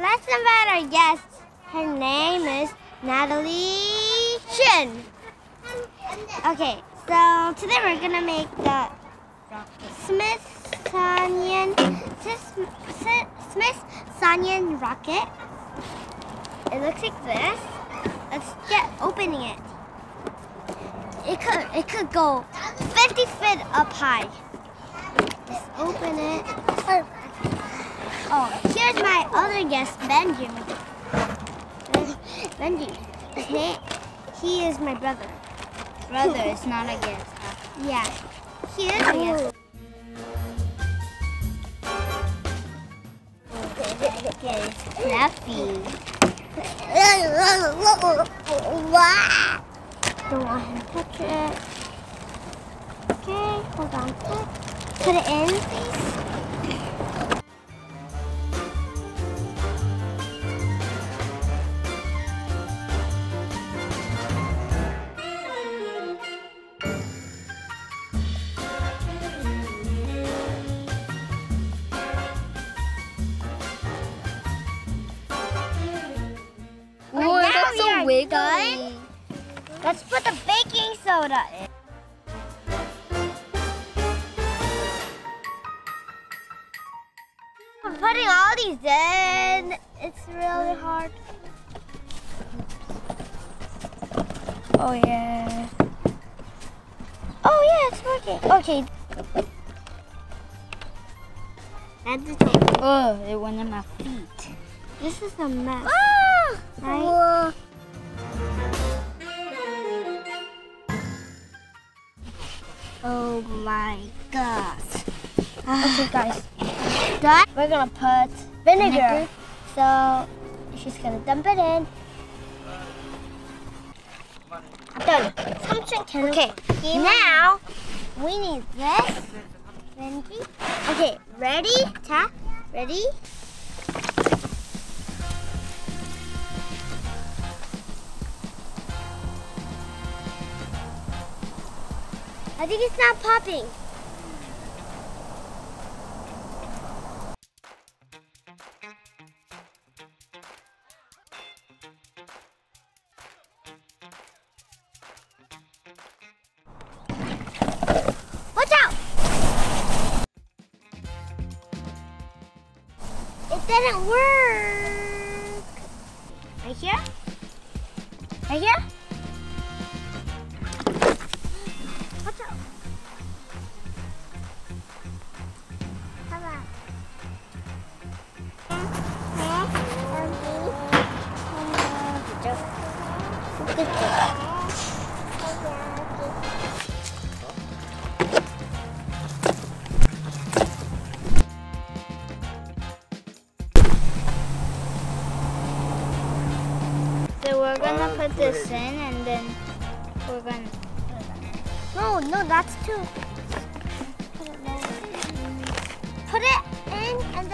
Let's invite our guest. Her name is Natalie Shin. Okay, so today we're gonna make the Smithsonian rocket. It looks like this. Let's get opening it. It could go 50 feet up high. Let's open it. Oh, here's my other guest, Benjamin. Benji. He is my brother. Brother, it's not a guest. Yeah, he is a guest. It's fluffy. Don't want him to touch it. Okay, hold on. Put it in, please. Oh, that's so wiggly. Let's put the baking soda in. I'm putting all these in. It's really hard. Oh yeah. Oh yeah, it's working. Okay. That's the total. Oh, it went in my feet. This is a mess. Ah! Right? Oh my gosh. Okay guys, we're gonna put vinegar. So she's gonna dump it in. Done. Okay, now we need this. Benji. Okay, ready? Tap. Ready? I think it's not popping. Watch out! It didn't work. Right here? Right here? Watch out. Come on. So we're gonna put this in and then we're gonna... No, that's too. Put it in and